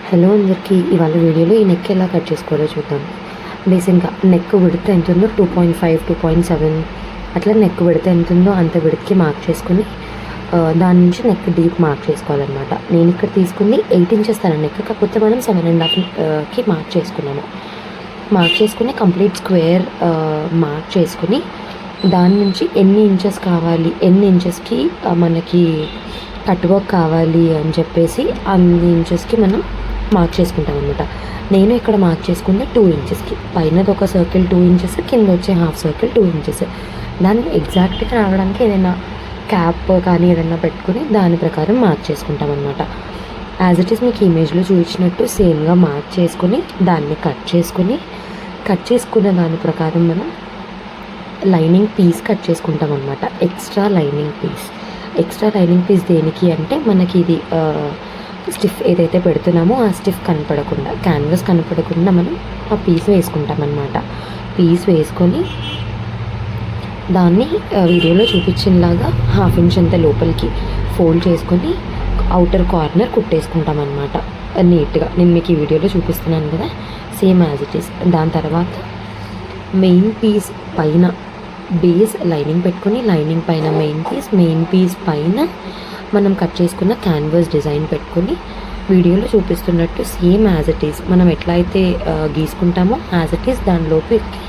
Hello అందరికీ, ఇవాళ వీడియోలో ఈ నెక్ ఎలా కట్ చేసుకోవాలో చూద్దాం. బేసిక్గా నెక్ విడ్త్ ఎంత ఉందో 2.5 2.7 అట్లా నెక్ విడ్త్ ఎంత ఉందో అంత విడ్త్కి మార్క్ చేసుకుని దాని నుంచి నెక్ డీప్ మార్క్ చేసుకోవాలన్నమాట. నేను ఇక్కడ తీసుకుని 8 ఇంచెస్ తన నెక్, కాకపోతే మనం 7.5కి మార్క్ చేసుకున్నాము. మార్క్ చేసుకుని కంప్లీట్ స్క్వేర్ మార్క్ చేసుకుని దాని నుంచి ఎన్ని ఇంచెస్ కావాలి, ఎన్ని ఇంచెస్కి మనకి కట్ వర్క్ కావాలి అని చెప్పేసి అన్ని ఇంచెస్కి మనం మార్క్ చేసుకుంటాం అనమాట. నేను ఇక్కడ మార్క్ చేసుకుంటే 2 ఇంచెస్కి, పైనది ఒక సర్కిల్ 2 ఇంచెస్, కింద వచ్చే హాఫ్ సర్కిల్ 2 ఇంచెస్. దాన్ని ఎగ్జాక్ట్గా రావడానికి ఏదైనా క్యాప్ కానీ ఏదైనా పెట్టుకుని దాని ప్రకారం మార్క్ చేసుకుంటాం అనమాట. యాజ్ ఇట్ ఈస్ మీకు ఇమేజ్లో చూపించినట్టు సేమ్గా మార్క్ చేసుకుని దాన్ని కట్ చేసుకున్న దాని ప్రకారం మనం లైనింగ్ పీస్ కట్ చేసుకుంటాం అనమాట. ఎక్స్ట్రా లైనింగ్ పీస్ దేనికి అంటే మనకి ఇది స్టిఫ్ ఏదైతే పెడుతున్నామో ఆ స్టిఫ్ కనపడకుండా, క్యాన్వాస్ కనపడకుండా మనం ఆ పీస్ వేసుకుంటాం అనమాట. పీస్ వేసుకొని దాన్ని వీడియోలో చూపించినలాగా 1/2 ఇంచ్ అంత లోపలికి ఫోల్డ్ చేసుకొని అవుటర్ కార్నర్ కుట్టేసుకుంటాం అనమాట. నీట్గా నేను మీకు ఈ వీడియోలో చూపిస్తున్నాను కదా, సేమ్ యాజ్ ఇట్ ఈస్. దాని తర్వాత మెయిన్ పీస్ పైన బేస్ లైనింగ్ పెట్టుకొని లైనింగ్ పైన మెయిన్ పీస్ పైన మనం కట్ చేసుకున్న క్యాన్వాస్ డిజైన్ పెట్టుకొని వీడియోలో చూపిస్తున్నట్టు సేమ్ యాజ్ ఇట్ ఈస్ మనం ఎట్లా అయితే గీసుకుంటామో యాజ్ ఇట్ ఈస్ దాని లోపలికి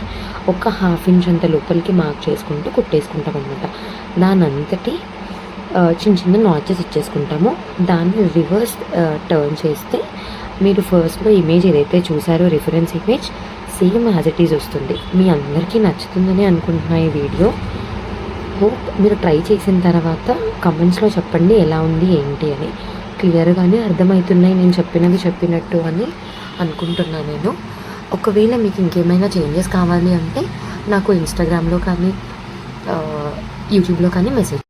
ఒక 1/2 ఇంచ్ అంత లోపలికి మార్క్ చేసుకుంటూ కుట్టేసుకుంటాం అనమాట. దాని అంతటి చిన్న నాచెస్ ఇచ్చేసుకుంటాము. దాన్ని రివర్స్ టర్న్ చేస్తే మీరు ఫస్ట్లో ఇమేజ్ ఏదైతే చూసారో reference image same as it is వస్తుంది. మీ అందరికీ నచ్చుతుందని అనుకుంటున్నా ఈ వీడియో. హోప్ మీరు ట్రై చేసిన తర్వాత కమెంట్స్లో చెప్పండి ఎలా ఉంది ఏంటి అని. క్లియర్గానే అర్థమవుతున్నాయి నేను చెప్పినట్టు అని అనుకుంటున్నాను నేను. ఒకవేళ మీకు ఇంకేమైనా చేంజెస్ కావాలి అంటే నాకు ఇన్స్టాగ్రామ్లో కానీ యూట్యూబ్లో కానీ మెసేజ్